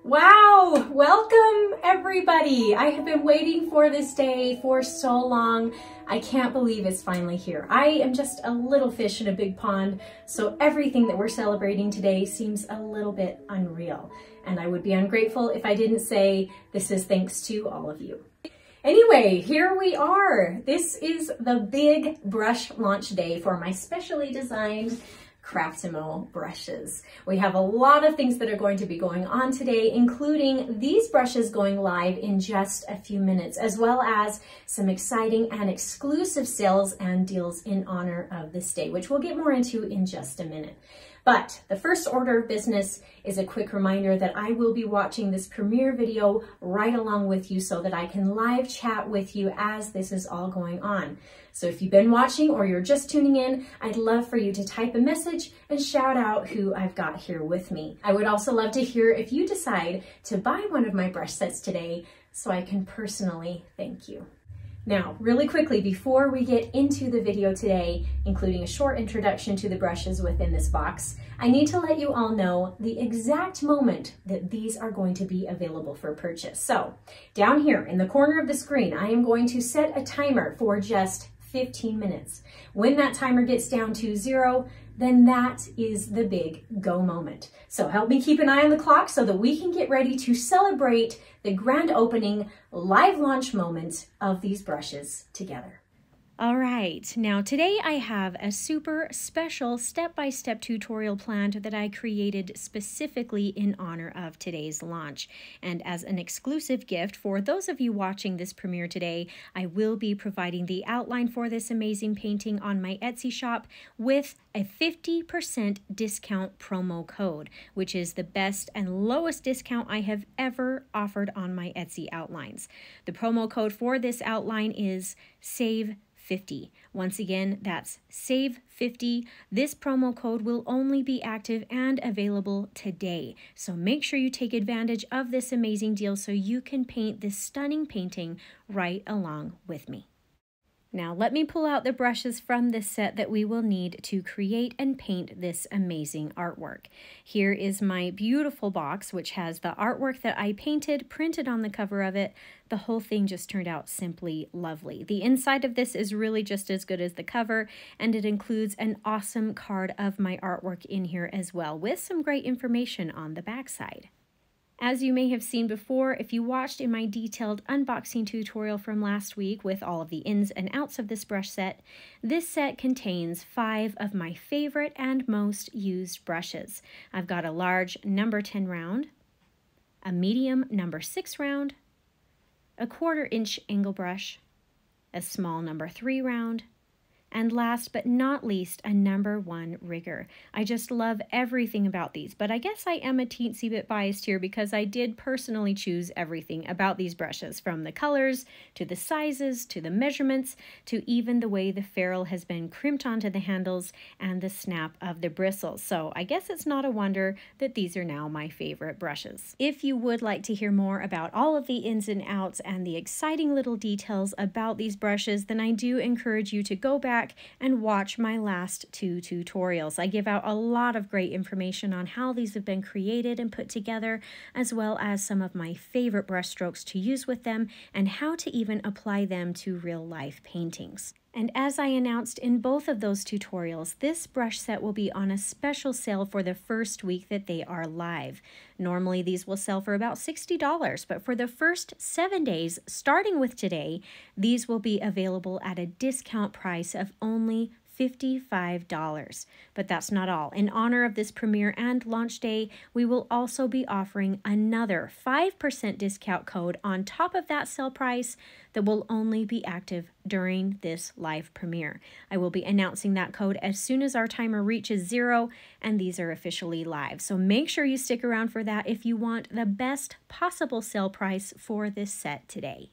Wow, welcome everybody. I have been waiting for this day for so long. I can't believe it's finally here. I am just a little fish in a big pond, so everything that we're celebrating today seems a little bit unreal. And I would be ungrateful if I didn't say this is thanks to all of you. Anyway, here we are. This is the big brush launch day for my specially designed Craftimo brushes. We have a lot of things that are going to be going on today, including these brushes going live in just a few minutes, as well as some exciting and exclusive sales and deals in honor of this day, which we'll get more into in just a minute. But the first order of business is a quick reminder that I will be watching this premiere video right along with you so that I can live chat with you as this is all going on. So if you've been watching or you're just tuning in, I'd love for you to type a message and shout out who I've got here with me. I would also love to hear if you decide to buy one of my brush sets today so I can personally thank you. Now, really quickly, before we get into the video today, including a short introduction to the brushes within this box, I need to let you all know the exact moment that these are going to be available for purchase. So, down here in the corner of the screen, I am going to set a timer for just 15 minutes. When that timer gets down to 0, then that is the big go moment. So help me keep an eye on the clock so that we can get ready to celebrate the grand opening live launch moment of these brushes together. All right, now today I have a super special step-by-step tutorial planned that I created specifically in honor of today's launch. And as an exclusive gift for those of you watching this premiere today, I will be providing the outline for this amazing painting on my Etsy shop with a 50% discount promo code, which is the best and lowest discount I have ever offered on my Etsy outlines. The promo code for this outline is SAVE50. Once again, that's SAVE50. This promo code will only be active and available today. So make sure you take advantage of this amazing deal so you can paint this stunning painting right along with me. Now let me pull out the brushes from this set that we will need to create and paint this amazing artwork. Here is my beautiful box, which has the artwork that I painted, printed on the cover of it. The whole thing just turned out simply lovely. The inside of this is really just as good as the cover, and it includes an awesome card of my artwork in here as well, with some great information on the backside. As you may have seen before, if you watched in my detailed unboxing tutorial from last week with all of the ins and outs of this brush set, this set contains 5 of my favorite and most used brushes. I've got a large number 10 round, a medium number 6 round, a 1/4 inch angle brush, a small number 3 round, and last but not least, a number 1 rigger. I just love everything about these, but I guess I am a teensy bit biased here because I did personally choose everything about these brushes, from the colors, to the sizes, to the measurements, to even the way the ferrule has been crimped onto the handles and the snap of the bristles. So I guess it's not a wonder that these are now my favorite brushes. If you would like to hear more about all of the ins and outs and the exciting little details about these brushes, then I do encourage you to go back and watch my last 2 tutorials. I give out a lot of great information on how these have been created and put together, as well as some of my favorite brush strokes to use with them and how to even apply them to real life paintings. And as I announced in both of those tutorials, this brush set will be on a special sale for the first week that they are live. Normally these will sell for about $60, but for the first 7 days, starting with today, these will be available at a discount price of only $55. But that's not all. In honor of this premiere and launch day, we will also be offering another 5% discount code on top of that sale price that will only be active during this live premiere. I will be announcing that code as soon as our timer reaches 0 and these are officially live. So make sure you stick around for that if you want the best possible sale price for this set today.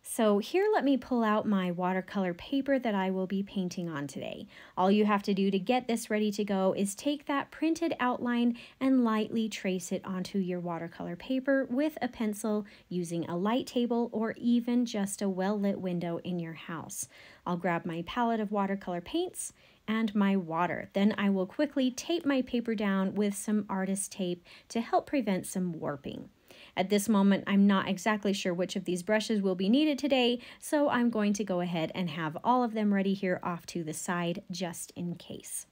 So here, let me pull out my watercolor paper that I will be painting on today. All you have to do to get this ready to go is take that printed outline and lightly trace it onto your watercolor paper with a pencil using a light table or even just a well-lit window in your house. I'll grab my palette of watercolor paints and my water. Then I will quickly tape my paper down with some artist tape to help prevent some warping. At this moment, I'm not exactly sure which of these brushes will be needed today, so I'm going to go ahead and have all of them ready here off to the side just in case.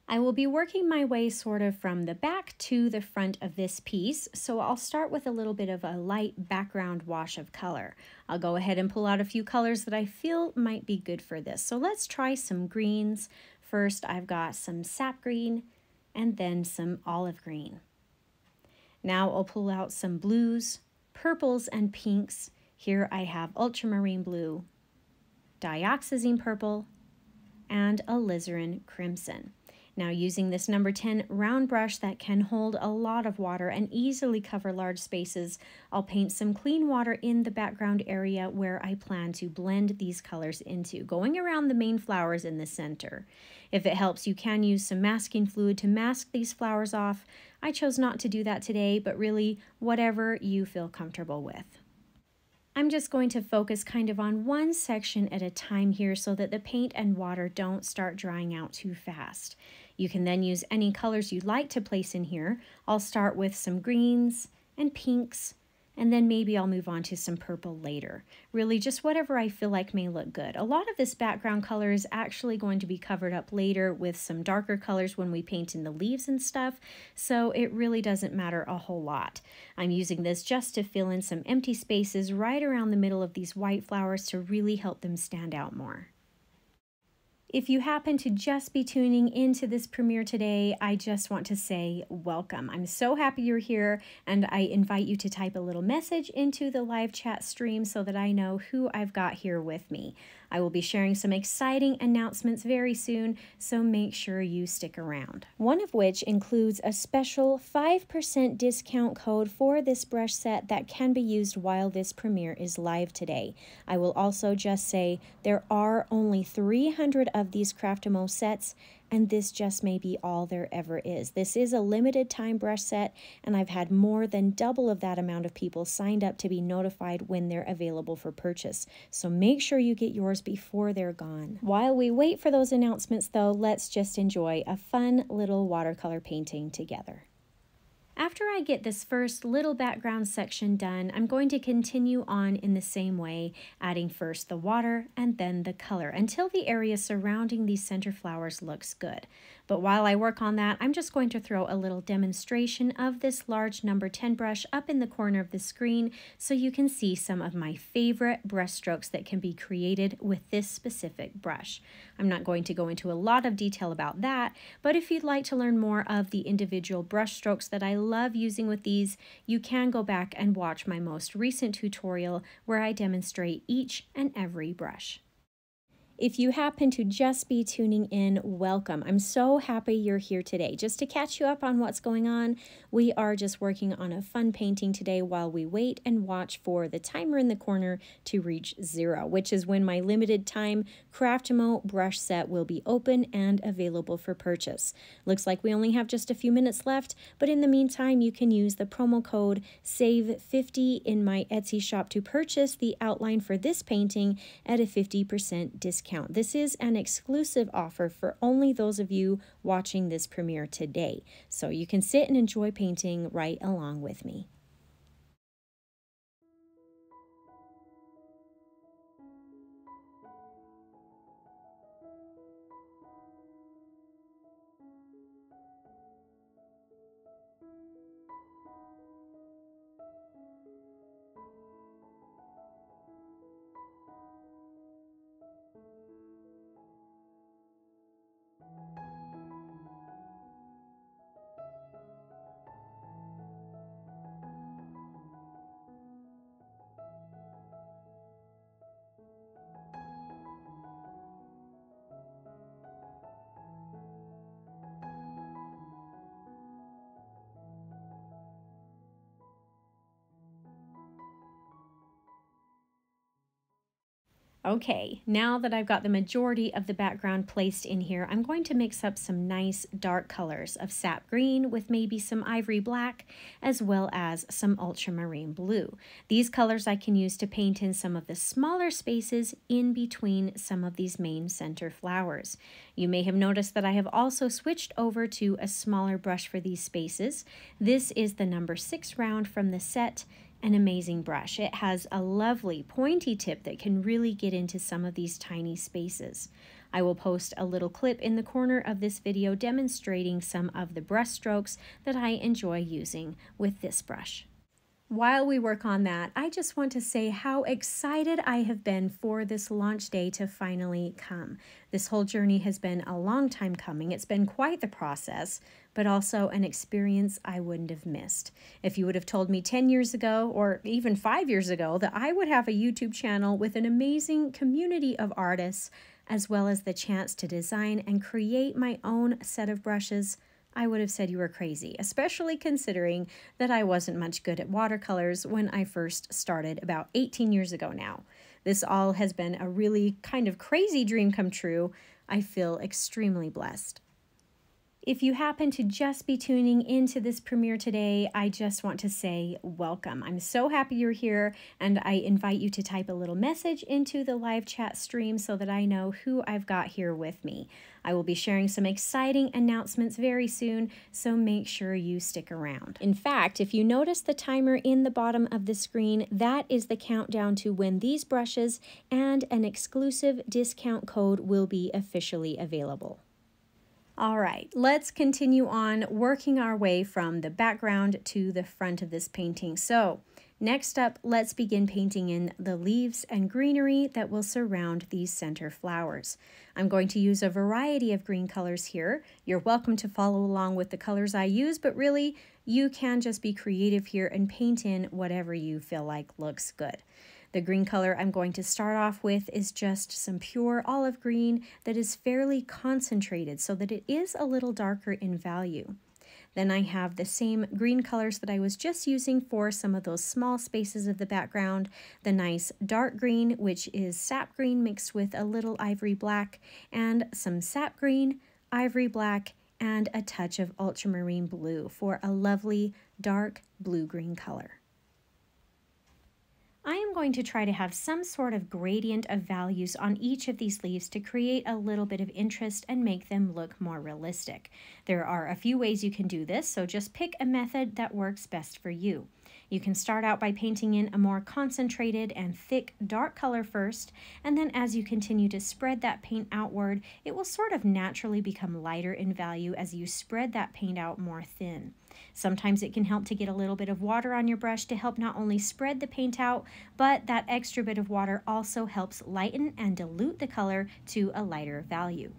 I will be working my way sort of from the back to the front of this piece, so I'll start with a little bit of a light background wash of color. I'll go ahead and pull out a few colors that I feel might be good for this. So let's try some greens. First, I've got some sap green and then some olive green. Now I'll pull out some blues, purples, and pinks. Here I have ultramarine blue, dioxazine purple, and alizarin crimson. Now using this number 10 round brush that can hold a lot of water and easily cover large spaces, I'll paint some clean water in the background area where I plan to blend these colors into, going around the main flowers in the center. If it helps, you can use some masking fluid to mask these flowers off. I chose not to do that today, but really whatever you feel comfortable with. I'm just going to focus kind of on one section at a time here so that the paint and water don't start drying out too fast. You can then use any colors you'd like to place in here. I'll start with some greens and pinks, and then maybe I'll move on to some purple later. Really just whatever I feel like may look good. A lot of this background color is actually going to be covered up later with some darker colors when we paint in the leaves and stuff, so it really doesn't matter a whole lot. I'm using this just to fill in some empty spaces right around the middle of these white flowers to really help them stand out more. If you happen to just be tuning into this premiere today, I just want to say welcome. I'm so happy you're here, and I invite you to type a little message into the live chat stream so that I know who I've got here with me. I will be sharing some exciting announcements very soon, so make sure you stick around. One of which includes a special 5% discount code for this brush set that can be used while this premiere is live today. I will also just say there are only 300 of these Craftimo sets, and this just may be all there ever is. This is a limited time brush set, and I've had more than double of that amount of people signed up to be notified when they're available for purchase. So make sure you get yours before they're gone. While we wait for those announcements though, let's just enjoy a fun little watercolor painting together. After I get this first little background section done, I'm going to continue on in the same way, adding first the water and then the color until the area surrounding these center flowers looks good. But while I work on that, I'm just going to throw a little demonstration of this large number 10 brush up in the corner of the screen so you can see some of my favorite brush strokes that can be created with this specific brush. I'm not going to go into a lot of detail about that, but if you'd like to learn more of the individual brush strokes that I love using with these, you can go back and watch my most recent tutorial where I demonstrate each and every brush. If you happen to just be tuning in, welcome. I'm so happy you're here today. Just to catch you up on what's going on, we are just working on a fun painting today while we wait and watch for the timer in the corner to reach 0, which is when my limited time Craftimo brush set will be open and available for purchase. Looks like we only have just a few minutes left, but in the meantime, you can use the promo code SAVE50 in my Etsy shop to purchase the outline for this painting at a 50% discount. This is an exclusive offer for only those of you watching this premiere today, so you can sit and enjoy painting right along with me. Okay, now that I've got the majority of the background placed in here, I'm going to mix up some nice dark colors of sap green with maybe some ivory black, as well as some ultramarine blue. These colors I can use to paint in some of the smaller spaces in between some of these main center flowers. You may have noticed that I have also switched over to a smaller brush for these spaces. This is the number 6 round from the set. An amazing brush. It has a lovely pointy tip that can really get into some of these tiny spaces. I will post a little clip in the corner of this video demonstrating some of the brush strokes that I enjoy using with this brush. While we work on that, I just want to say how excited I have been for this launch day to finally come. This whole journey has been a long time coming. It's been quite the process, but also an experience I wouldn't have missed. If you would have told me 10 years ago, or even 5 years ago, that I would have a YouTube channel with an amazing community of artists, as well as the chance to design and create my own set of brushes, I would have said you were crazy, especially considering that I wasn't much good at watercolors when I first started about 18 years ago now. This all has been a really kind of crazy dream come true. I feel extremely blessed. If you happen to just be tuning into this premiere today, I just want to say welcome. I'm so happy you're here, and I invite you to type a little message into the live chat stream so that I know who I've got here with me. I will be sharing some exciting announcements very soon, so make sure you stick around. In fact, if you notice the timer in the bottom of the screen, that is the countdown to when these brushes and an exclusive discount code will be officially available. All right, let's continue on working our way from the background to the front of this painting. So next up, let's begin painting in the leaves and greenery that will surround these center flowers. I'm going to use a variety of green colors here. You're welcome to follow along with the colors I use, but really you can just be creative here and paint in whatever you feel like looks good. The green color I'm going to start off with is just some pure olive green that is fairly concentrated so that it is a little darker in value. Then I have the same green colors that I was just using for some of those small spaces of the background, the nice dark green, which is sap green mixed with a little ivory black, and some sap green, ivory black, and a touch of ultramarine blue for a lovely dark blue-green color. I am going to try to have some sort of gradient of values on each of these leaves to create a little bit of interest and make them look more realistic. There are a few ways you can do this, so just pick a method that works best for you. You can start out by painting in a more concentrated and thick dark color first, and then as you continue to spread that paint outward, it will sort of naturally become lighter in value as you spread that paint out more thin. Sometimes it can help to get a little bit of water on your brush to help not only spread the paint out, but that extra bit of water also helps lighten and dilute the color to a lighter value.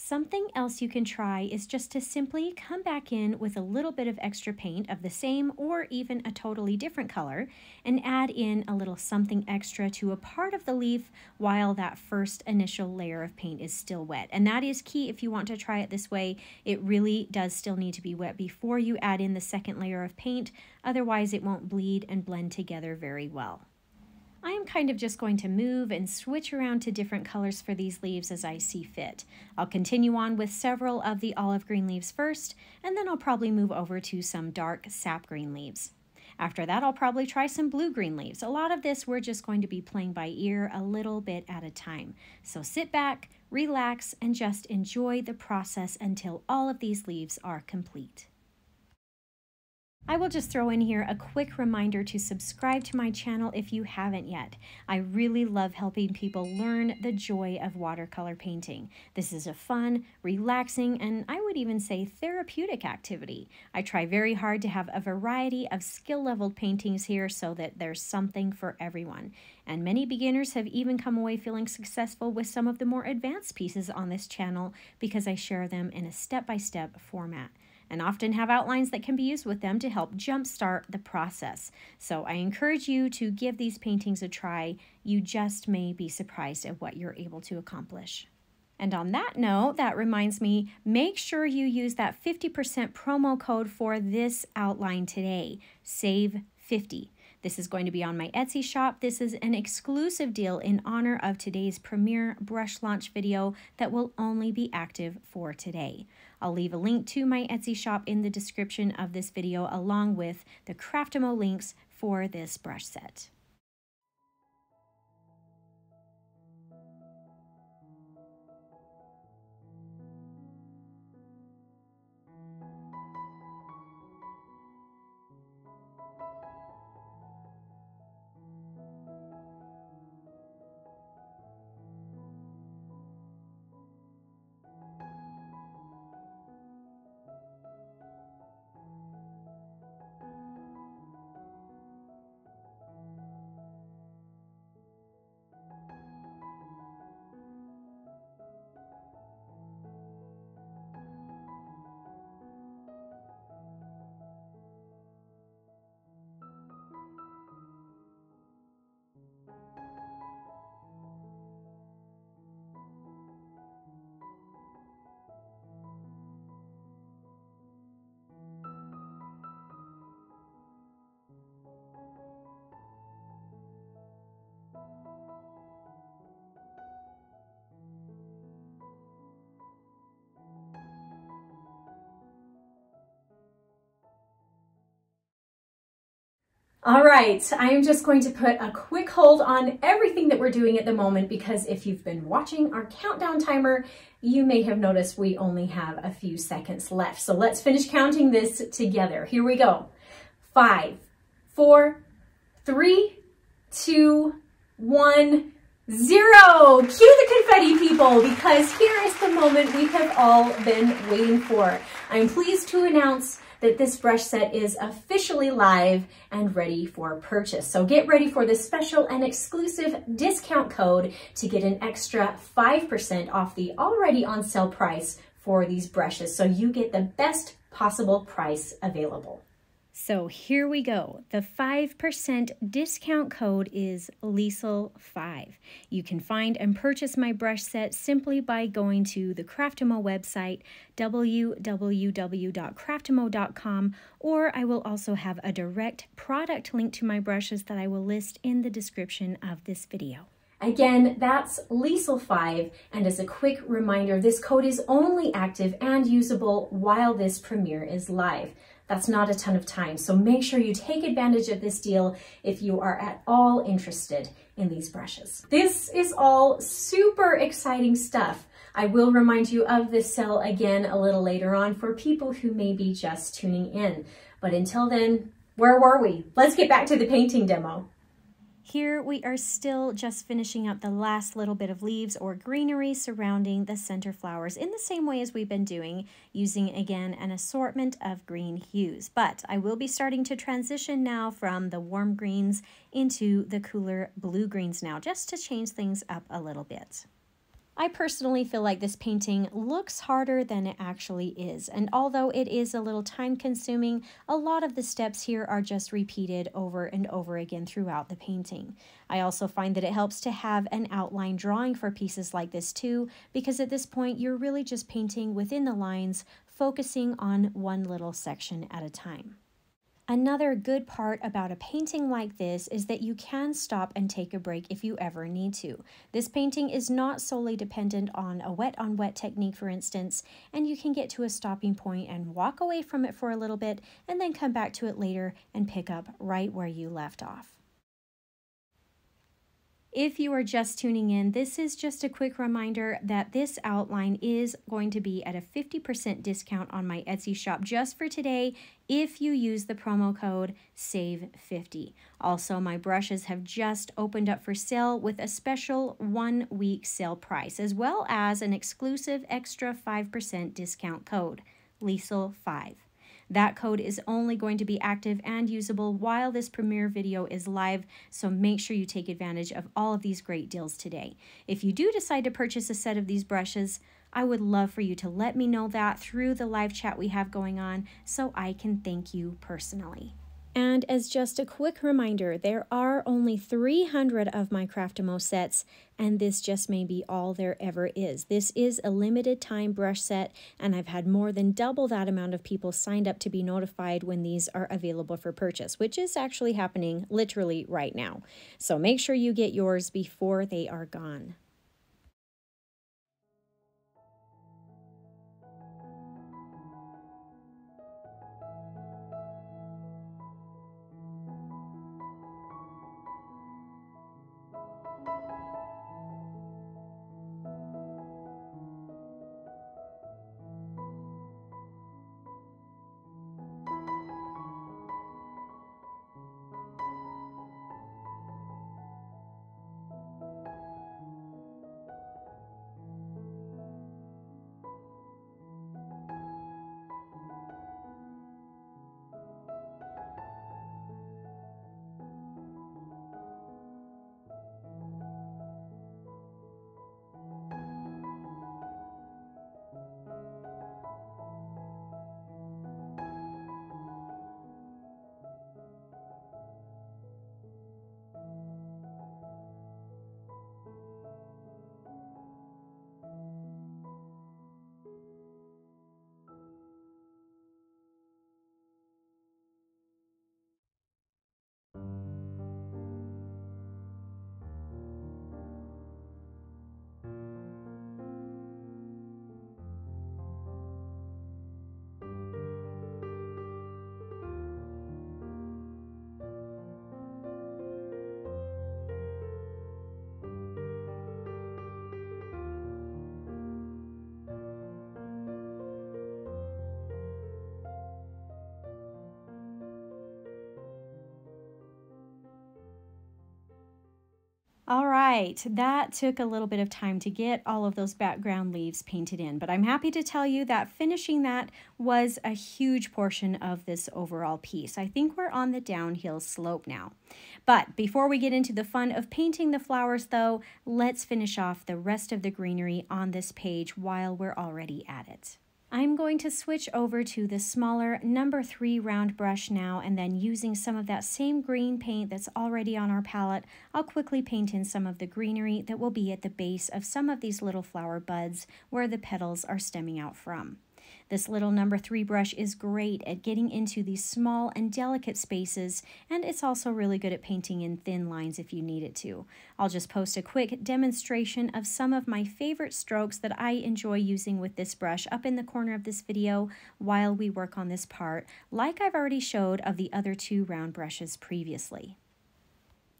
Something else you can try is just to simply come back in with a little bit of extra paint of the same or even a totally different color and add in a little something extra to a part of the leaf while that first initial layer of paint is still wet. And that is key if you want to try it this way. It really does still need to be wet before you add in the second layer of paint, otherwise it won't bleed and blend together very well. I am kind of just going to move and switch around to different colors for these leaves as I see fit. I'll continue on with several of the olive green leaves first, and then I'll probably move over to some dark sap green leaves. After that, I'll probably try some blue-green leaves. A lot of this we're just going to be playing by ear a little bit at a time. So sit back, relax, and just enjoy the process until all of these leaves are complete. I will just throw in here a quick reminder to subscribe to my channel if you haven't yet. I really love helping people learn the joy of watercolor painting. This is a fun, relaxing, and I would even say therapeutic activity. I try very hard to have a variety of skill-leveled paintings here so that there's something for everyone. And many beginners have even come away feeling successful with some of the more advanced pieces on this channel because I share them in a step-by-step format, and often have outlines that can be used with them to help jumpstart the process. So I encourage you to give these paintings a try. You just may be surprised at what you're able to accomplish. And on that note, that reminds me, make sure you use that 50% promo code for this outline today, SAVE50. This is going to be on my Etsy shop. This is an exclusive deal in honor of today's premiere brush launch video that will only be active for today. I'll leave a link to my Etsy shop in the description of this video along with the Craftimo links for this brush set. All right, I am just going to put a quick hold on everything that we're doing at the moment because if you've been watching our countdown timer, you may have noticed we only have a few seconds left. So let's finish counting this together. Here we go. 5, 4, 3, 2, 1, 0. Cue the confetti, people, because here is the moment we have all been waiting for. I'm pleased to announce that this brush set is officially live and ready for purchase. So get ready for this special and exclusive discount code to get an extra 5% off the already on sale price for these brushes. So you get the best possible price available. So here we go. The 5% discount code is Liesl5. You can find and purchase my brush set simply by going to the Craftimo website, www.craftimo.com, or I will also have a direct product link to my brushes that I will list in the description of this video. Again, that's Liesl5, and as a quick reminder, this code is only active and usable while this premiere is live. That's not a ton of time, so make sure you take advantage of this deal if you are at all interested in these brushes. This is all super exciting stuff. I will remind you of this sale again a little later on for people who may be just tuning in. But until then, where were we? Let's get back to the painting demo. Here we are still just finishing up the last little bit of leaves or greenery surrounding the center flowers in the same way as we've been doing, using again an assortment of green hues. But I will be starting to transition now from the warm greens into the cooler blue greens now, just to change things up a little bit. I personally feel like this painting looks harder than it actually is, and although it is a little time consuming, a lot of the steps here are just repeated over and over again throughout the painting. I also find that it helps to have an outline drawing for pieces like this too, because at this point you're really just painting within the lines, focusing on one little section at a time. Another good part about a painting like this is that you can stop and take a break if you ever need to. This painting is not solely dependent on a wet-on-wet technique, for instance, and you can get to a stopping point and walk away from it for a little bit and then come back to it later and pick up right where you left off. If you are just tuning in, this is just a quick reminder that this outline is going to be at a 50% discount on my Etsy shop just for today if you use the promo code SAVE50. Also, my brushes have just opened up for sale with a special 1-week sale price, as well as an exclusive extra 5% discount code, Liesl5. That code is only going to be active and usable while this premiere video is live, so make sure you take advantage of all of these great deals today. If you do decide to purchase a set of these brushes, I would love for you to let me know that through the live chat we have going on so I can thank you personally. And as just a quick reminder, there are only 300 of my Craftimo sets, and this just may be all there ever is. This is a limited time brush set, and I've had more than double that amount of people signed up to be notified when these are available for purchase, which is actually happening literally right now. So make sure you get yours before they are gone. All right, that took a little bit of time to get all of those background leaves painted in, but I'm happy to tell you that finishing that was a huge portion of this overall piece. I think we're on the downhill slope now. But before we get into the fun of painting the flowers though, let's finish off the rest of the greenery on this page while we're already at it. I'm going to switch over to the smaller number 3 round brush now, and then using some of that same green paint that's already on our palette, I'll quickly paint in some of the greenery that will be at the base of some of these little flower buds where the petals are stemming out from. This little number 3 brush is great at getting into these small and delicate spaces, and it's also really good at painting in thin lines if you need it to. I'll just post a quick demonstration of some of my favorite strokes that I enjoy using with this brush up in the corner of this video while we work on this part, like I've already showed of the other 2 round brushes previously.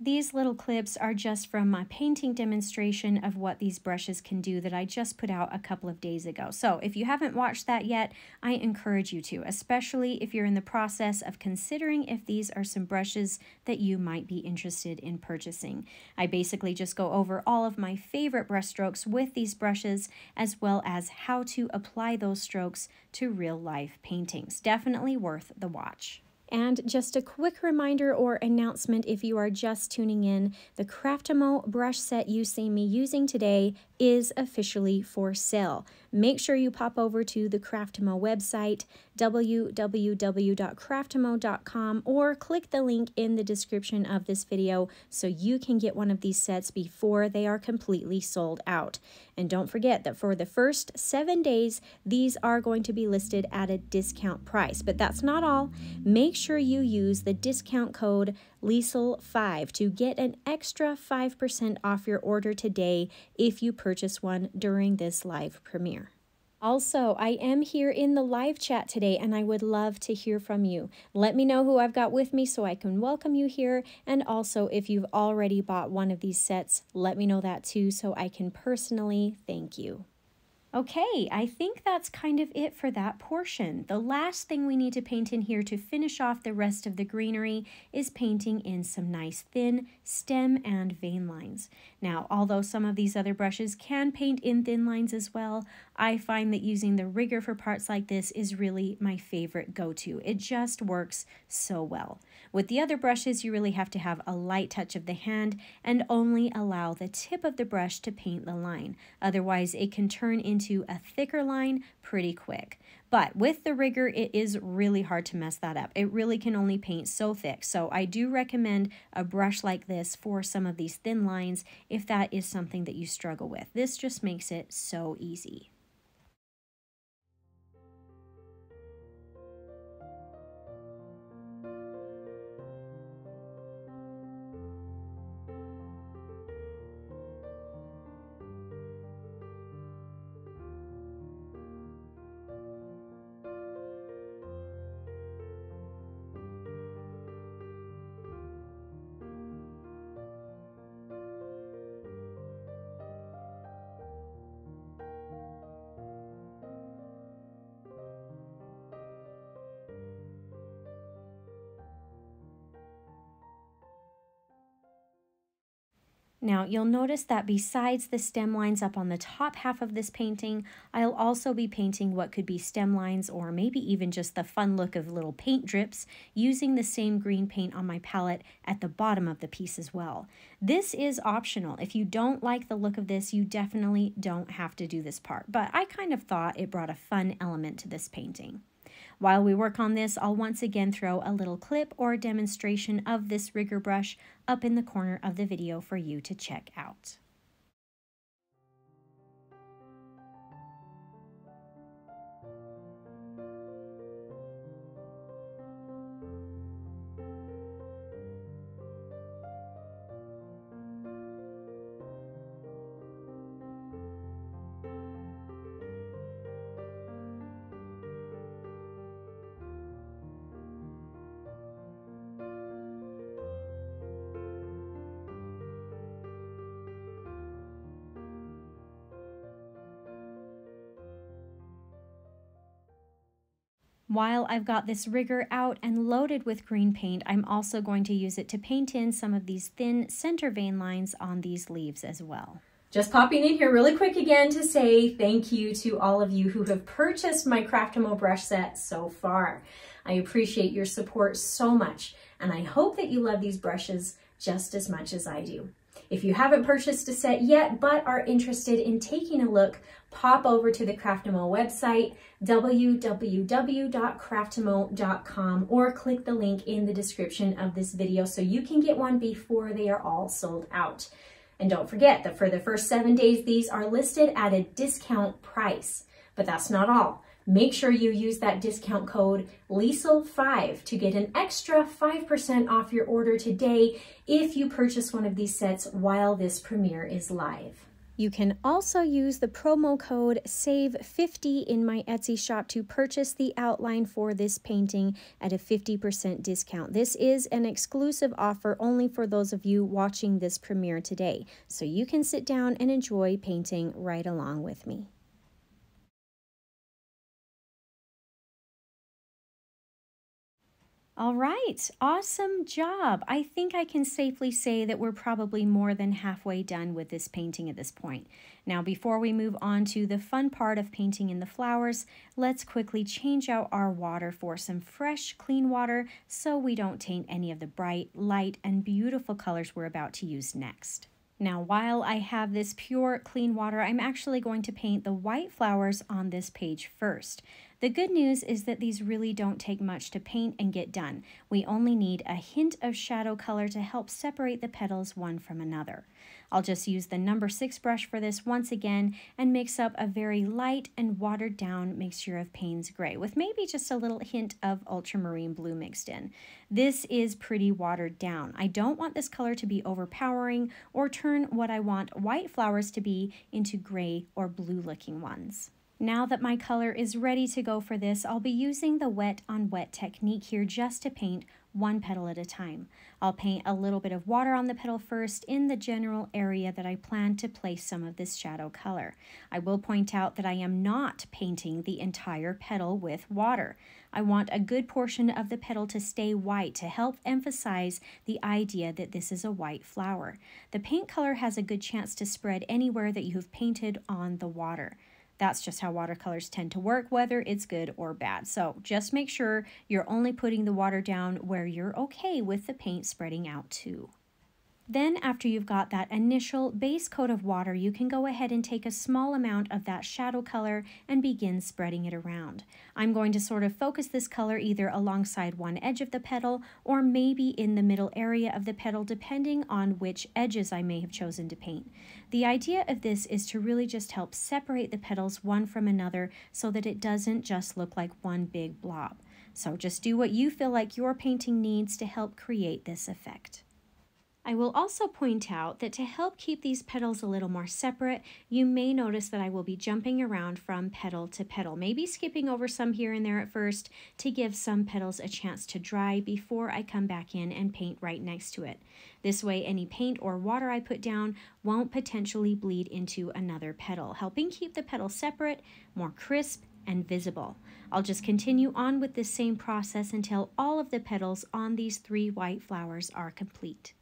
These little clips are just from my painting demonstration of what these brushes can do that I just put out a couple of days ago. So if you haven't watched that yet, I encourage you to, especially if you're in the process of considering if these are some brushes that you might be interested in purchasing. I basically just go over all of my favorite brush strokes with these brushes, as well as how to apply those strokes to real life paintings. Definitely worth the watch. And just a quick reminder or announcement if you are just tuning in, the Craftimo brush set you see me using today is officially for sale. Make sure you pop over to the Craftimo website, www.craftimo.com, or click the link in the description of this video so you can get one of these sets before they are completely sold out. And don't forget that for the first 7 days, these are going to be listed at a discount price. But that's not all. Make sure you use the discount code Liesl5 to get an extra 5% off your order today if you purchase one during this live premiere. Also, I am here in the live chat today, and I would love to hear from you. Let me know who I've got with me so I can welcome you here, and also if you've already bought one of these sets, let me know that too so I can personally thank you. Okay, I think that's kind of it for that portion. The last thing we need to paint in here to finish off the rest of the greenery is painting in some nice thin stem and vein lines. Now, although some of these other brushes can paint in thin lines as well, I find that using the rigger for parts like this is really my favorite go-to. It just works so well. With the other brushes, you really have to have a light touch of the hand and only allow the tip of the brush to paint the line. Otherwise, it can turn into a thicker line pretty quick. But with the rigger, it is really hard to mess that up. It really can only paint so thick. So I do recommend a brush like this for some of these thin lines if that is something that you struggle with. This just makes it so easy. Now you'll notice that besides the stem lines up on the top half of this painting, I'll also be painting what could be stem lines or maybe even just the fun look of little paint drips using the same green paint on my palette at the bottom of the piece as well. This is optional. If you don't like the look of this, you definitely don't have to do this part, but I kind of thought it brought a fun element to this painting. While we work on this, I'll once again throw a little clip or demonstration of this rigger brush up in the corner of the video for you to check out. While I've got this rigger out and loaded with green paint, I'm also going to use it to paint in some of these thin center vein lines on these leaves as well. Just popping in here really quick again to say thank you to all of you who have purchased my Craftimo brush set so far. I appreciate your support so much, and I hope that you love these brushes just as much as I do. If you haven't purchased a set yet but are interested in taking a look, pop over to the Craftimo website, www.craftimo.com, or click the link in the description of this video so you can get one before they are all sold out. And don't forget that for the first 7 days, these are listed at a discount price. But that's not all. Make sure you use that discount code LIESL5 to get an extra 5% off your order today if you purchase one of these sets while this premiere is live. You can also use the promo code SAVE50 in my Etsy shop to purchase the outline for this painting at a 50% discount. This is an exclusive offer only for those of you watching this premiere today, so you can sit down and enjoy painting right along with me. All right, awesome job. I think I can safely say that we're probably more than halfway done with this painting at this point. Now, before we move on to the fun part of painting in the flowers, let's quickly change out our water for some fresh, clean water so we don't taint any of the bright, light, and beautiful colors we're about to use next. Now, while I have this pure, clean water, I'm actually going to paint the white flowers on this page first. The good news is that these really don't take much to paint and get done. We only need a hint of shadow color to help separate the petals one from another. I'll just use the number 6 brush for this once again and mix up a very light and watered down mixture of Payne's Gray with maybe just a little hint of ultramarine blue mixed in. This is pretty watered down. I don't want this color to be overpowering or turn what I want white flowers to be into gray or blue looking ones. Now that my color is ready to go for this, I'll be using the wet on wet technique here just to paint one petal at a time. I'll paint a little bit of water on the petal first in the general area that I plan to place some of this shadow color. I will point out that I am not painting the entire petal with water. I want a good portion of the petal to stay white to help emphasize the idea that this is a white flower. The paint color has a good chance to spread anywhere that you have painted on the water. That's just how watercolors tend to work, whether it's good or bad. So just make sure you're only putting the water down where you're okay with the paint spreading out too. Then after you've got that initial base coat of water, you can go ahead and take a small amount of that shadow color and begin spreading it around. I'm going to sort of focus this color either alongside one edge of the petal or maybe in the middle area of the petal, depending on which edges I may have chosen to paint. The idea of this is to really just help separate the petals one from another so that it doesn't just look like one big blob. So just do what you feel like your painting needs to help create this effect. I will also point out that to help keep these petals a little more separate, you may notice that I will be jumping around from petal to petal, maybe skipping over some here and there at first to give some petals a chance to dry before I come back in and paint right next to it. This way, any paint or water I put down won't potentially bleed into another petal, helping keep the petals separate, more crisp, and visible. I'll just continue on with this same process until all of the petals on these 3 white flowers are complete.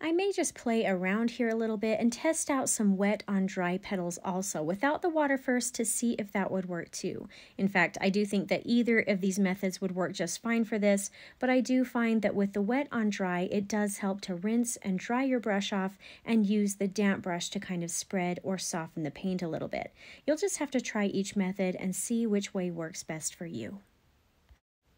I may just play around here a little bit and test out some wet on dry petals also without the water first to see if that would work too. In fact, I do think that either of these methods would work just fine for this, but I do find that with the wet on dry, it does help to rinse and dry your brush off and use the damp brush to kind of spread or soften the paint a little bit. You'll just have to try each method and see which way works best for you.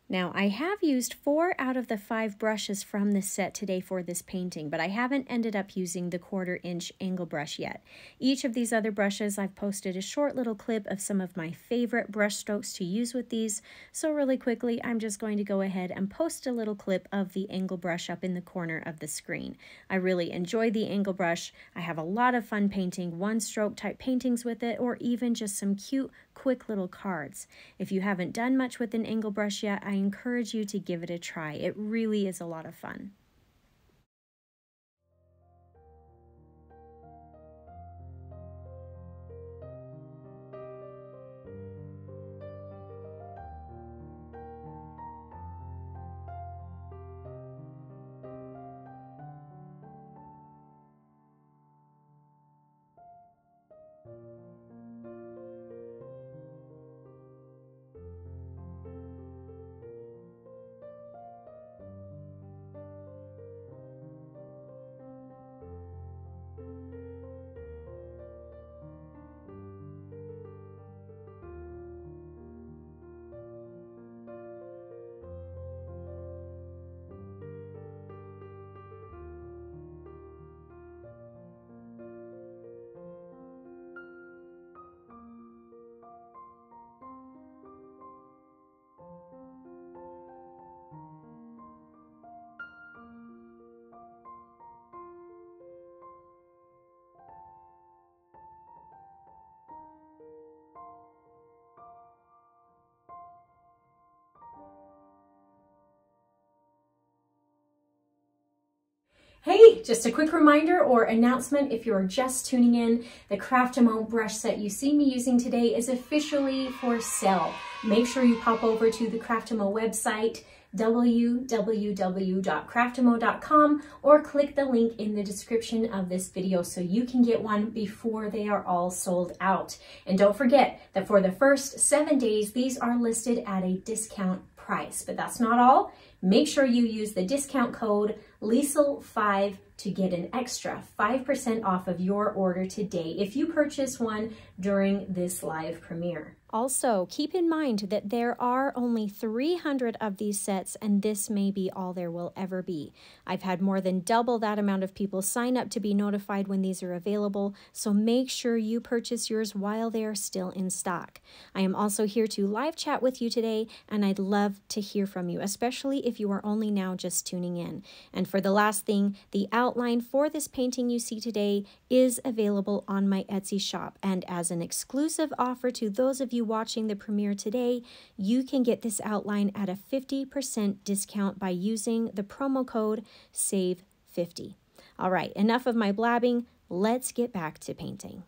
Now, I have used 4 out of the 5 brushes from this set today for this painting, but I haven't ended up using the 1/4-inch angle brush yet. Each of these other brushes, I've posted a short little clip of some of my favorite brush strokes to use with these, so really quickly, I'm just going to go ahead and post a little clip of the angle brush up in the corner of the screen. I really enjoy the angle brush. I have a lot of fun painting one-stroke type paintings with it, or even just some cute, quick little cards. If you haven't done much with an angle brush yet, I encourage you to give it a try. It really is a lot of fun. Hey, just a quick reminder or announcement if you're just tuning in, the Craftimo brush set you see me using today is officially for sale. Make sure you pop over to the Craftimo website, www.craftimo.com, or click the link in the description of this video so you can get one before they are all sold out. And don't forget that for the first 7 days, these are listed at a discount price, but that's not all. Make sure you use the discount code Liesl5 to get an extra 5% off of your order today if you purchase one during this live premiere. Also, keep in mind that there are only 300 of these sets, and this may be all there will ever be. I've had more than double that amount of people sign up to be notified when these are available, so make sure you purchase yours while they are still in stock. I am also here to live chat with you today, and I'd love to hear from you, especially if you are only now just tuning in. And for the last thing, the outline for this painting you see today is available on my Etsy shop, and as an exclusive offer to those of you watching the premiere today, you can get this outline at a 50% discount by using the promo code SAVE50. All right, enough of my blabbing. Let's get back to painting.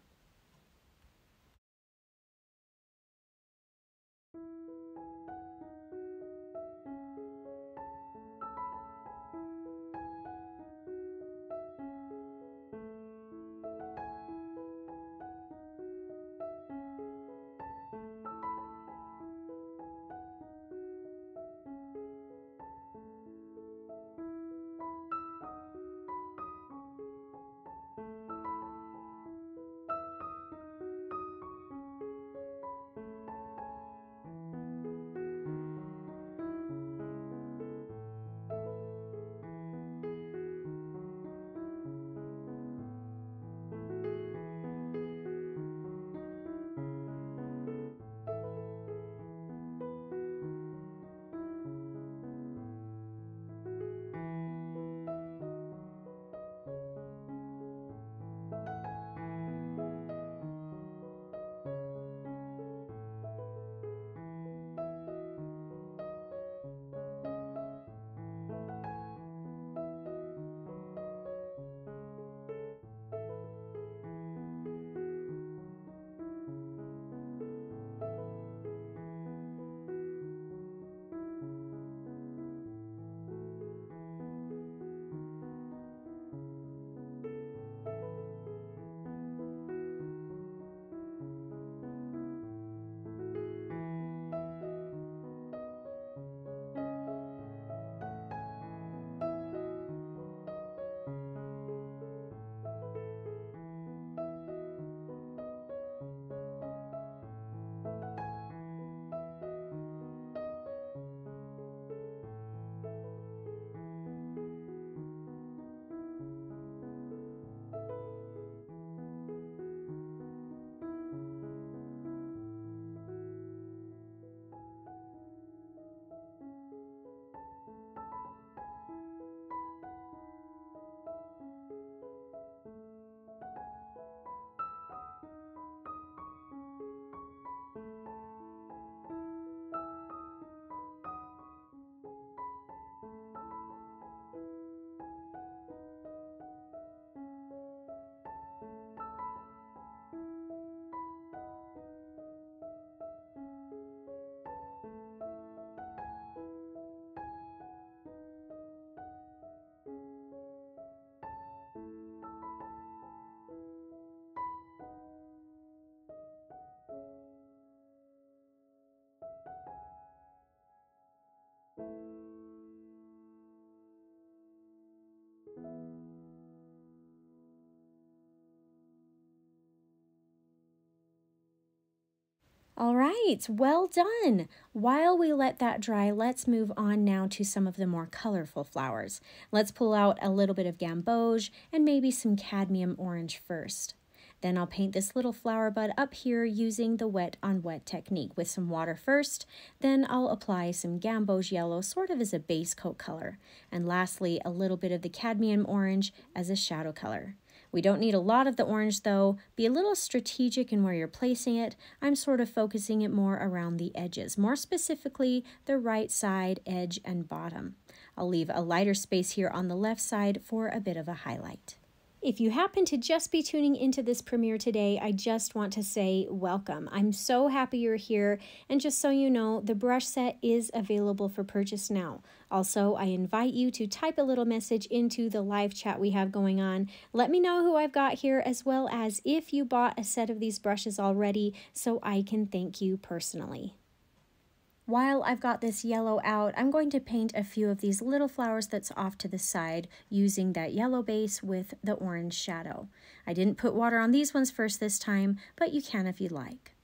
All right, well done. While we let that dry, let's move on now to some of the more colorful flowers. Let's pull out a little bit of gamboge and maybe some cadmium orange first. Then I'll paint this little flower bud up here using the wet on wet technique with some water first. Then I'll apply some gamboge yellow sort of as a base coat color. And lastly, a little bit of the cadmium orange as a shadow color. We don't need a lot of the orange though. Be a little strategic in where you're placing it. I'm sort of focusing it more around the edges, more specifically the right side, edge, and bottom. I'll leave a lighter space here on the left side for a bit of a highlight. If you happen to just be tuning into this premiere today, I just want to say welcome. I'm so happy you're here, and just so you know, the brush set is available for purchase now. Also, I invite you to type a little message into the live chat we have going on. Let me know who I've got here, as well as if you bought a set of these brushes already, so I can thank you personally. While I've got this yellow out, I'm going to paint a few of these little flowers that's off to the side using that yellow base with the orange shadow. I didn't put water on these ones first this time, but you can if you'd like.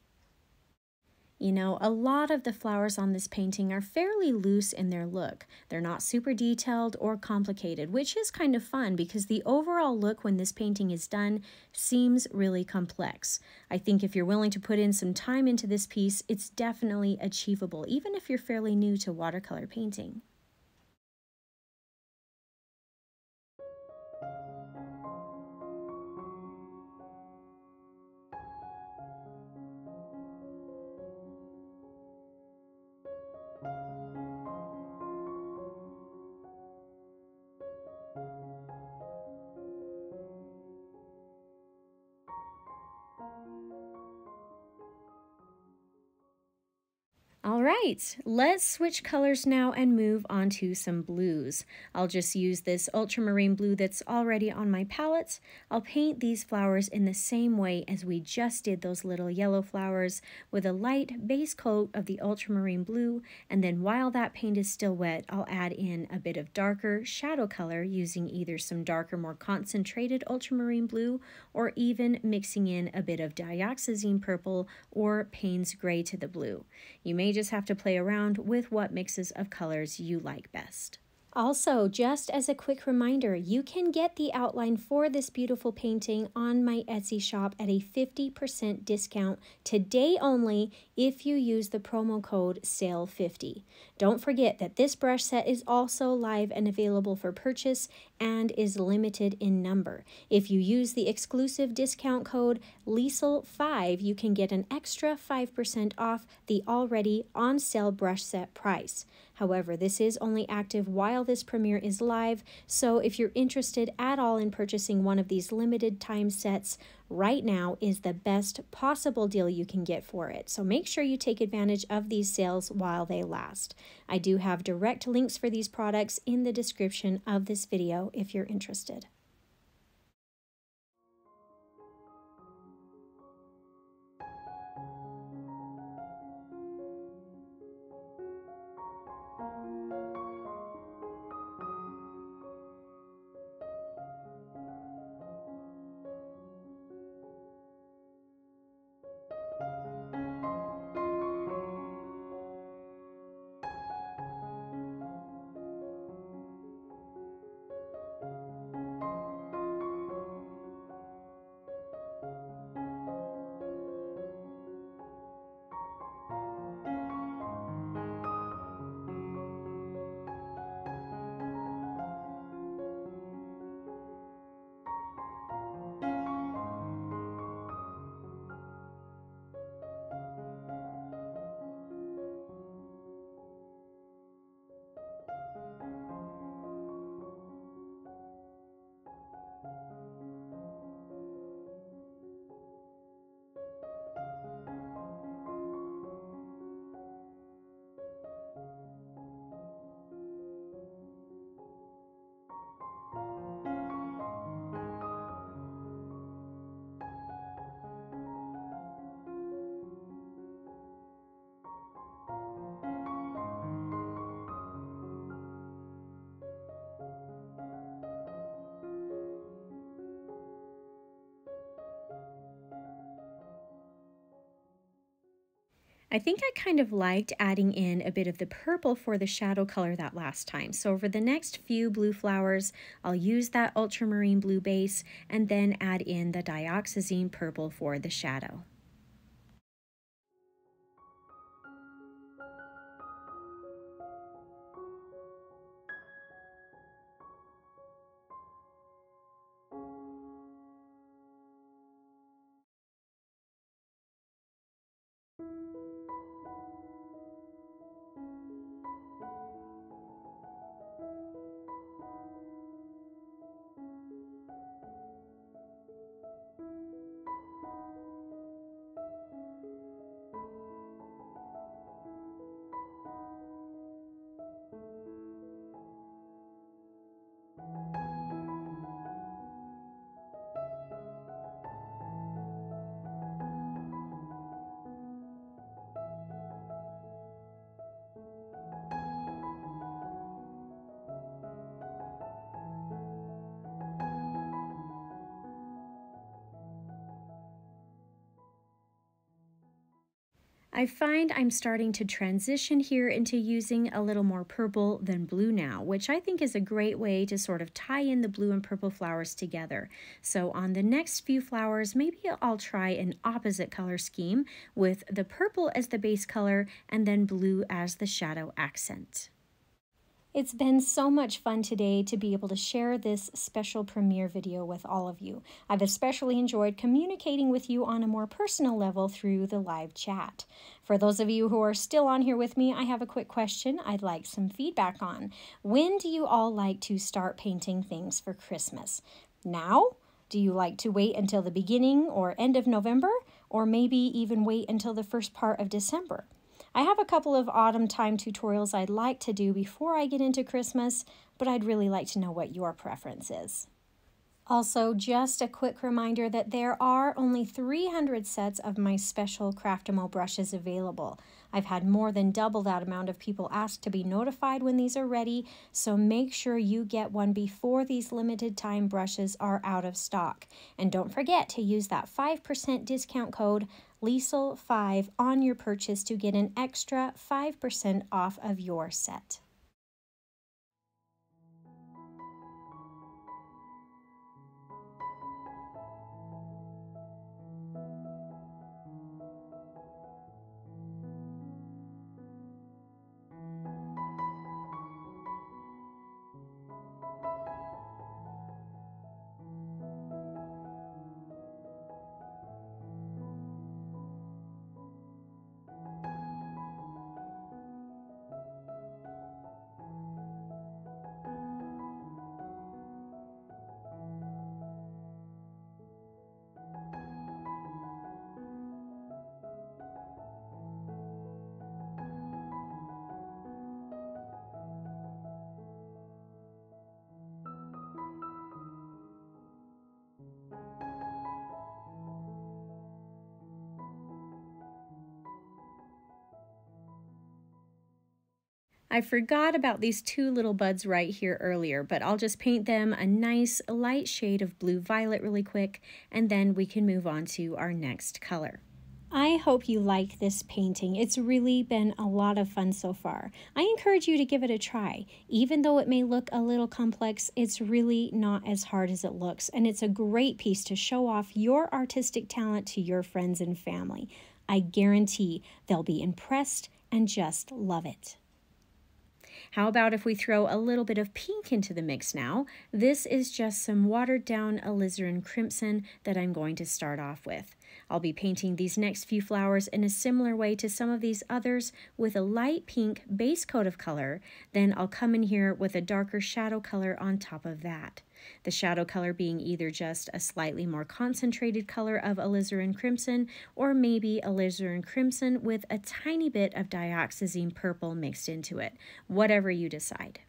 You know, a lot of the flowers on this painting are fairly loose in their look. They're not super detailed or complicated, which is kind of fun because the overall look when this painting is done seems really complex. I think if you're willing to put in some time into this piece, it's definitely achievable, even if you're fairly new to watercolor painting. All right, let's switch colors now and move on to some blues. I'll just use this ultramarine blue that's already on my palette. I'll paint these flowers in the same way as we just did those little yellow flowers with a light base coat of the ultramarine blue, and then while that paint is still wet, I'll add in a bit of darker shadow color using either some darker, more concentrated ultramarine blue or even mixing in a bit of dioxazine purple or Payne's gray to the blue. You may just have to play around with what mixes of colors you like best. Also, just as a quick reminder, you can get the outline for this beautiful painting on my Etsy shop at a 50% discount today only if you use the promo code SALE50. Don't forget that this brush set is also live and available for purchase and is limited in number. If you use the exclusive discount code LIESL5, you can get an extra 5% off the already on sale brush set price. However, this is only active while this premiere is live, so if you're interested at all in purchasing one of these limited time sets, right now is the best possible deal you can get for it. So make sure you take advantage of these sales while they last. I do have direct links for these products in the description of this video if you're interested. I think I kind of liked adding in a bit of the purple for the shadow color that last time. So over the next few blue flowers, I'll use that ultramarine blue base and then add in the dioxazine purple for the shadow. I find I'm starting to transition here into using a little more purple than blue now, which I think is a great way to sort of tie in the blue and purple flowers together. So on the next few flowers, maybe I'll try an opposite color scheme with the purple as the base color and then blue as the shadow accent. It's been so much fun today to be able to share this special premiere video with all of you. I've especially enjoyed communicating with you on a more personal level through the live chat. For those of you who are still on here with me, I have a quick question I'd like some feedback on. When do you all like to start painting things for Christmas? Now? Do you like to wait until the beginning or end of November? Or maybe even wait until the first part of December? I have a couple of autumn time tutorials I'd like to do before I get into Christmas, but I'd really like to know what your preference is. Also, just a quick reminder that there are only 300 sets of my special Craftimo brushes available. I've had more than double that amount of people ask to be notified when these are ready, so make sure you get one before these limited time brushes are out of stock. And don't forget to use that 5% discount code Liesl5 on your purchase to get an extra 5% off of your set. I forgot about these two little buds right here earlier, but I'll just paint them a nice light shade of blue violet really quick, and then we can move on to our next color. I hope you like this painting. It's really been a lot of fun so far. I encourage you to give it a try. Even though it may look a little complex, it's really not as hard as it looks, and it's a great piece to show off your artistic talent to your friends and family. I guarantee they'll be impressed and just love it. How about if we throw a little bit of pink into the mix now? This is just some watered down alizarin crimson that I'm going to start off with. I'll be painting these next few flowers in a similar way to some of these others with a light pink base coat of color. Then I'll come in here with a darker shadow color on top of that. The shadow color being either just a slightly more concentrated color of alizarin crimson or maybe alizarin crimson with a tiny bit of dioxazine purple mixed into it, whatever you decide.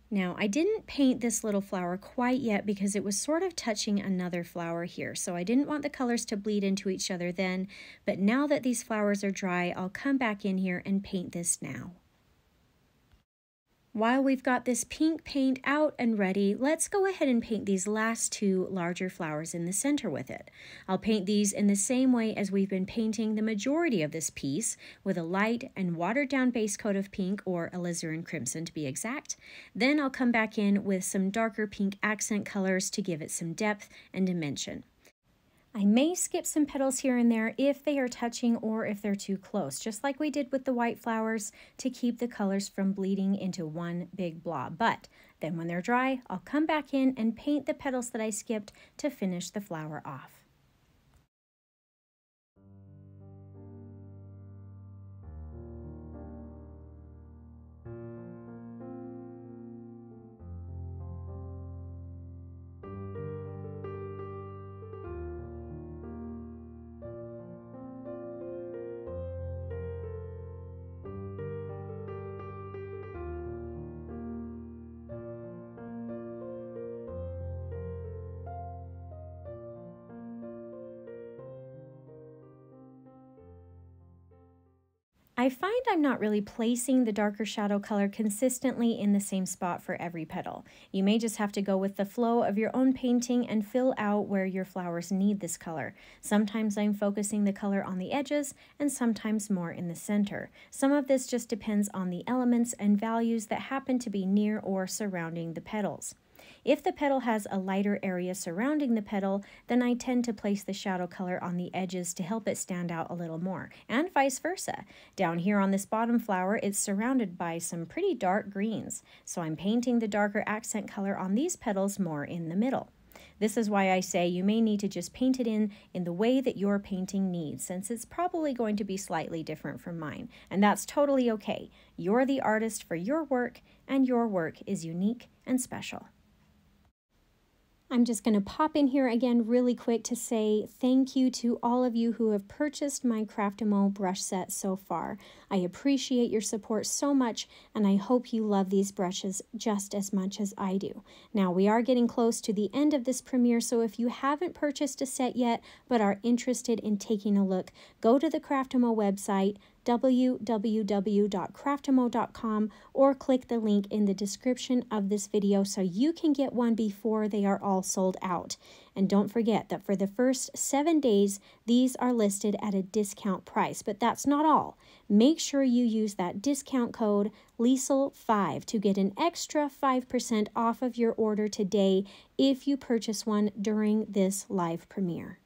Now, I didn't paint this little flower quite yet because it was sort of touching another flower here, so I didn't want the colors to bleed into each other then, but now that these flowers are dry, I'll come back in here and paint this now. While we've got this pink paint out and ready, let's go ahead and paint these last two larger flowers in the center with it. I'll paint these in the same way as we've been painting the majority of this piece, with a light and watered down base coat of pink, or alizarin crimson to be exact. Then I'll come back in with some darker pink accent colors to give it some depth and dimension. I may skip some petals here and there if they are touching or if they're too close, just like we did with the white flowers, to keep the colors from bleeding into one big blob. But then when they're dry, I'll come back in and paint the petals that I skipped to finish the flower off. I find I'm not really placing the darker shadow color consistently in the same spot for every petal. You may just have to go with the flow of your own painting and fill out where your flowers need this color. Sometimes I'm focusing the color on the edges and sometimes more in the center. Some of this just depends on the elements and values that happen to be near or surrounding the petals. If the petal has a lighter area surrounding the petal, then I tend to place the shadow color on the edges to help it stand out a little more, and vice versa. Down here on this bottom flower, it's surrounded by some pretty dark greens, so I'm painting the darker accent color on these petals more in the middle. This is why I say you may need to just paint it in the way that your painting needs, since it's probably going to be slightly different from mine, and that's totally okay. You're the artist for your work, and your work is unique and special. I'm just going to pop in here again really quick to say thank you to all of you who have purchased my Craftimo brush set so far. I appreciate your support so much, and I hope you love these brushes just as much as I do. Now, we are getting close to the end of this premiere, so if you haven't purchased a set yet but are interested in taking a look, go to the Craftimo website, www.craftimo.com, or click the link in the description of this video so you can get one before they are all sold out. And don't forget that for the first 7 days, these are listed at a discount price, but that's not all. Make sure you use that discount code LIESL5 to get an extra 5% off of your order today if you purchase one during this live premiere.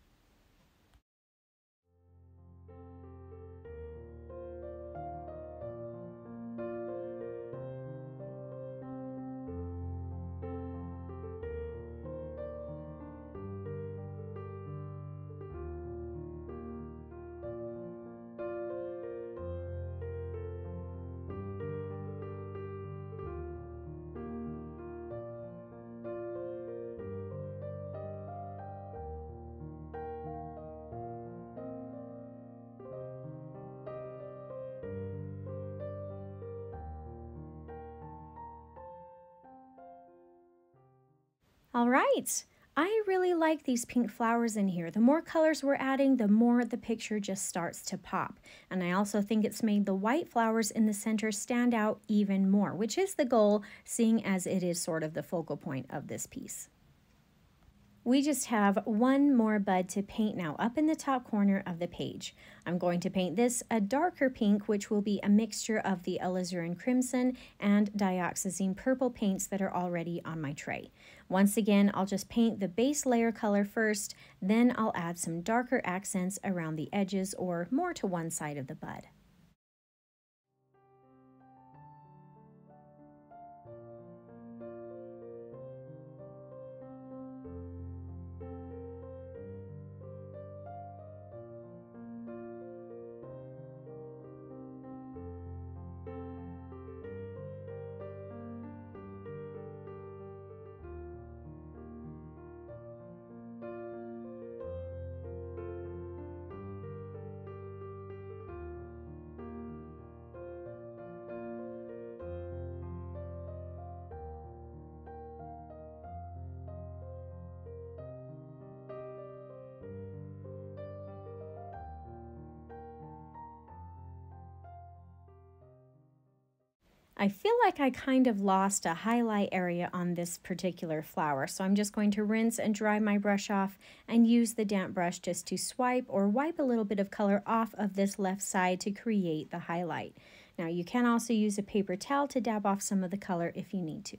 All right, I really like these pink flowers in here. The more colors we're adding, the more the picture just starts to pop. And I also think it's made the white flowers in the center stand out even more, which is the goal, seeing as it is sort of the focal point of this piece. We just have one more bud to paint now up in the top corner of the page. I'm going to paint this a darker pink, which will be a mixture of the alizarin crimson and dioxazine purple paints that are already on my tray. Once again, I'll just paint the base layer color first, then I'll add some darker accents around the edges or more to one side of the bud. I feel like I kind of lost a highlight area on this particular flower, so I'm just going to rinse and dry my brush off and use the damp brush just to swipe or wipe a little bit of color off of this left side to create the highlight. Now you can also use a paper towel to dab off some of the color if you need to.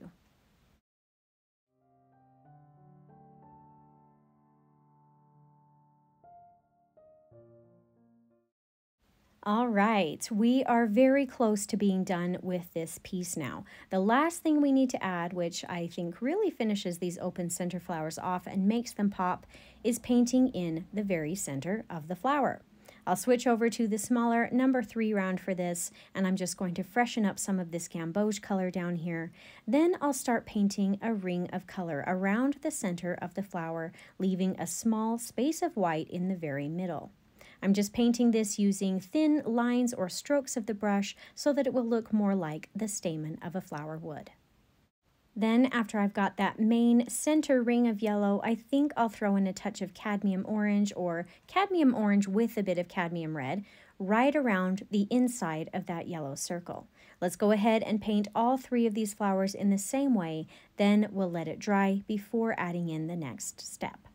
All right, we are very close to being done with this piece now. The last thing we need to add, which I think really finishes these open center flowers off and makes them pop, is painting in the very center of the flower. I'll switch over to the smaller number 3 round for this, and I'm just going to freshen up some of this gamboge color down here. Then I'll start painting a ring of color around the center of the flower, leaving a small space of white in the very middle. I'm just painting this using thin lines or strokes of the brush so that it will look more like the stamen of a flower would. Then, after I've got that main center ring of yellow, I think I'll throw in a touch of cadmium orange or cadmium orange with a bit of cadmium red right around the inside of that yellow circle. Let's go ahead and paint all 3 of these flowers in the same way, then we'll let it dry before adding in the next step.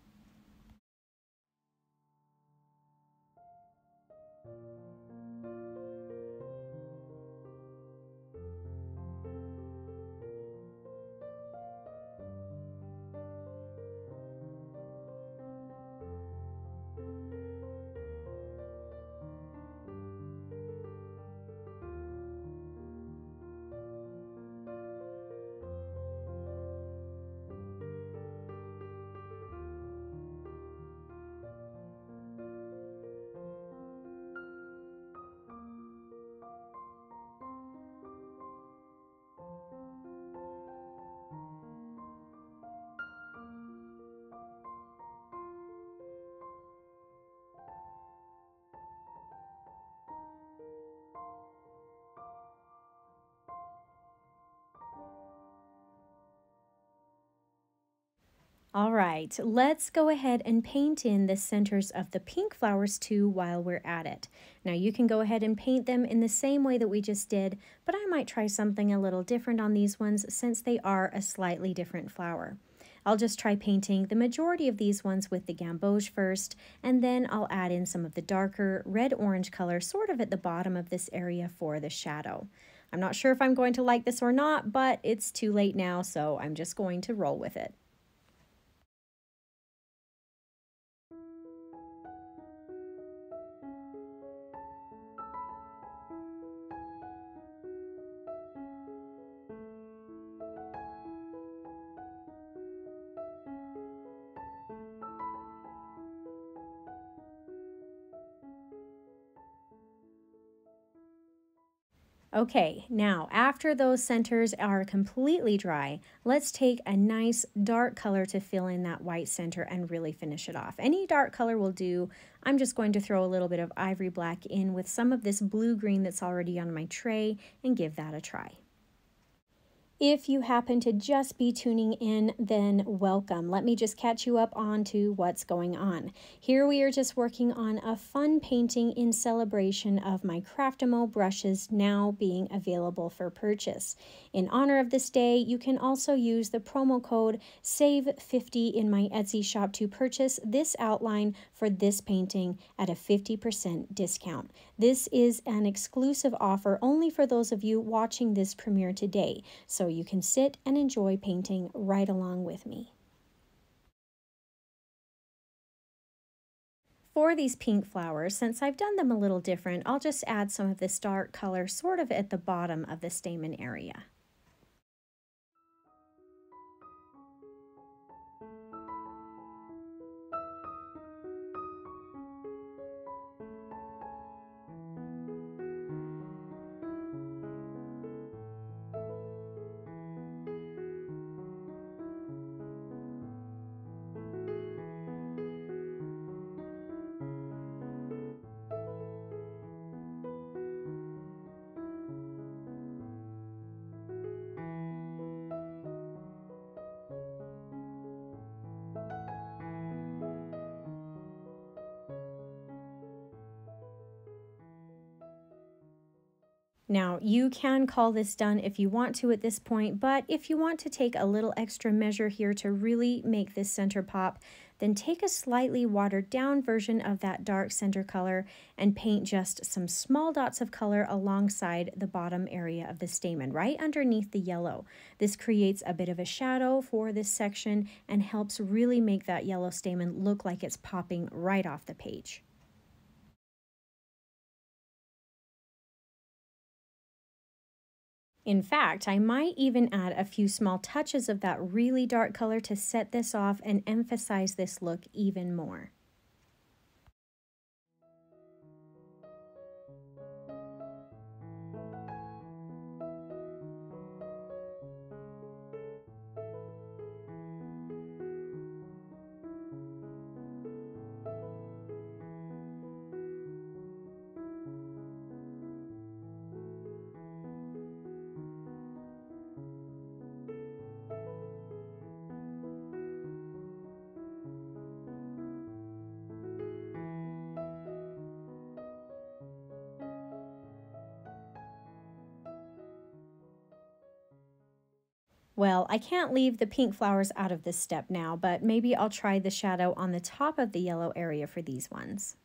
All right, let's go ahead and paint in the centers of the pink flowers too while we're at it. Now you can go ahead and paint them in the same way that we just did, but I might try something a little different on these ones since they are a slightly different flower. I'll just try painting the majority of these ones with the gamboge first, and then I'll add in some of the darker red-orange color sort of at the bottom of this area for the shadow. I'm not sure if I'm going to like this or not, but it's too late now, so I'm just going to roll with it. Okay, now after those centers are completely dry, let's take a nice dark color to fill in that white center and really finish it off. Any dark color will do. I'm just going to throw a little bit of ivory black in with some of this blue-green that's already on my tray and give that a try. If you happen to just be tuning in, then welcome. Let me just catch you up on to what's going on. Here we are just working on a fun painting in celebration of my Craftimo brushes now being available for purchase. In honor of this day, you can also use the promo code SAVE50 in my Etsy shop to purchase this outline for this painting at a 50% discount. This is an exclusive offer only for those of you watching this premiere today, so you can sit and enjoy painting right along with me. For these pink flowers, since I've done them a little different, I'll just add some of this dark color sort of at the bottom of the stamen area. Now, you can call this done if you want to at this point, but if you want to take a little extra measure here to really make this center pop, then take a slightly watered down version of that dark center color and paint just some small dots of color alongside the bottom area of the stamen, right underneath the yellow. This creates a bit of a shadow for this section and helps really make that yellow stamen look like it's popping right off the page. In fact, I might even add a few small touches of that really dark color to set this off and emphasize this look even more. Well, I can't leave the pink flowers out of this step now, but maybe I'll try the shadow on the top of the yellow area for these ones.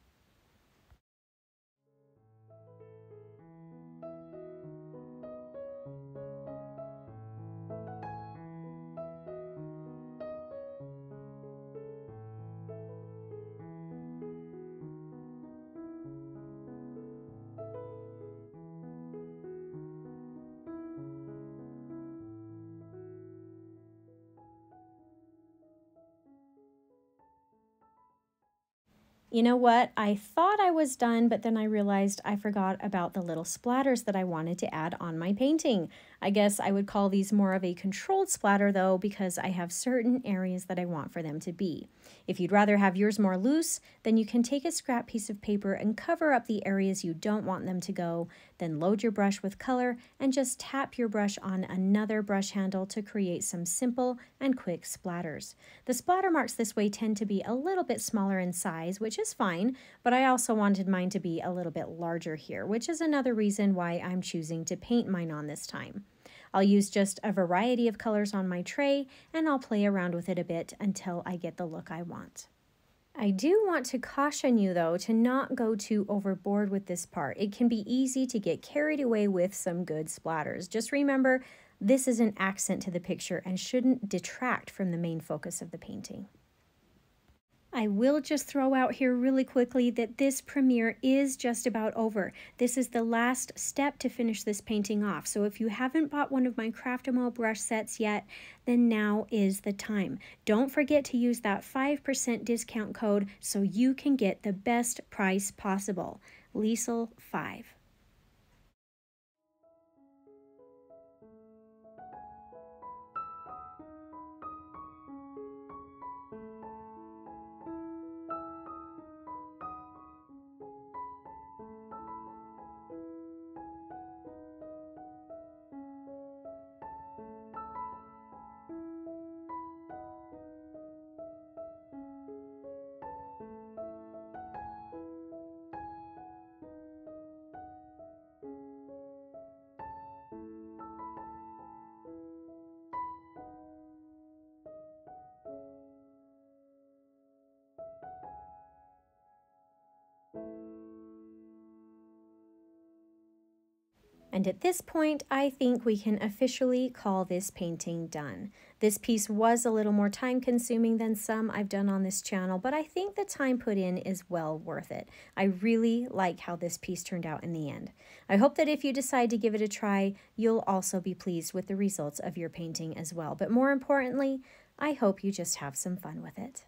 You know what? I thought I was done, but then I realized I forgot about the little splatters that I wanted to add on my painting. I guess I would call these more of a controlled splatter though, because I have certain areas that I want for them to be. If you'd rather have yours more loose, then you can take a scrap piece of paper and cover up the areas you don't want them to go, then load your brush with color and just tap your brush on another brush handle to create some simple and quick splatters. The splatter marks this way tend to be a little bit smaller in size, which is fine, but I also wanted mine to be a little bit larger here, which is another reason why I'm choosing to paint mine on this time. I'll use just a variety of colors on my tray and I'll play around with it a bit until I get the look I want. I do want to caution you though to not go too overboard with this part. It can be easy to get carried away with some good splatters. Just remember, this is an accent to the picture and shouldn't detract from the main focus of the painting. I will just throw out here really quickly that this premiere is just about over. This is the last step to finish this painting off. So if you haven't bought one of my Craftimo brush sets yet, then now is the time. Don't forget to use that 5% discount code so you can get the best price possible. Liesl5. And at this point, I think we can officially call this painting done. This piece was a little more time consuming than some I've done on this channel, but I think the time put in is well worth it. I really like how this piece turned out in the end. I hope that if you decide to give it a try, you'll also be pleased with the results of your painting as well. But more importantly, I hope you just have some fun with it.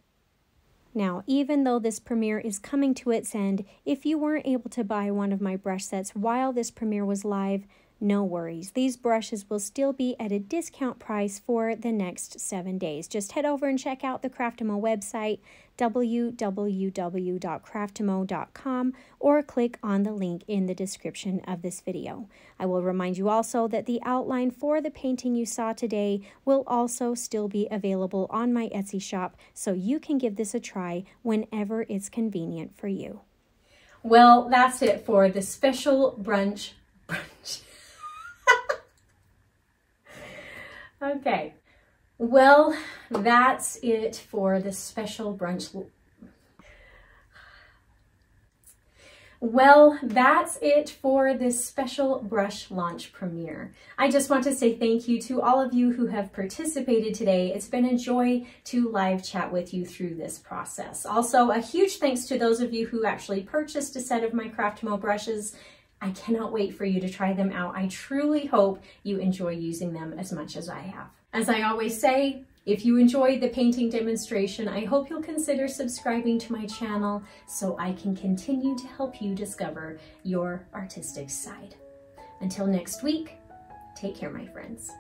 Now, even though this premiere is coming to its end, if you weren't able to buy one of my brush sets while this premiere was live, no worries. These brushes will still be at a discount price for the next 7 days. Just head over and check out the Craftimo website, www.craftimo.com, or click on the link in the description of this video. I will remind you also that the outline for the painting you saw today will also still be available on my Etsy shop, so you can give this a try whenever it's convenient for you. Well, that's it for the special brunch brunch. Okay, well, that's it for the special brunch. Well, that's it for this special brush launch premiere. I just want to say thank you to all of you who have participated today. It's been a joy to live chat with you through this process. Also, a huge thanks to those of you who actually purchased a set of my Craftimo brushes. I cannot wait for you to try them out. I truly hope you enjoy using them as much as I have. As I always say, if you enjoyed the painting demonstration, I hope you'll consider subscribing to my channel so I can continue to help you discover your artistic side. Until next week, take care, my friends.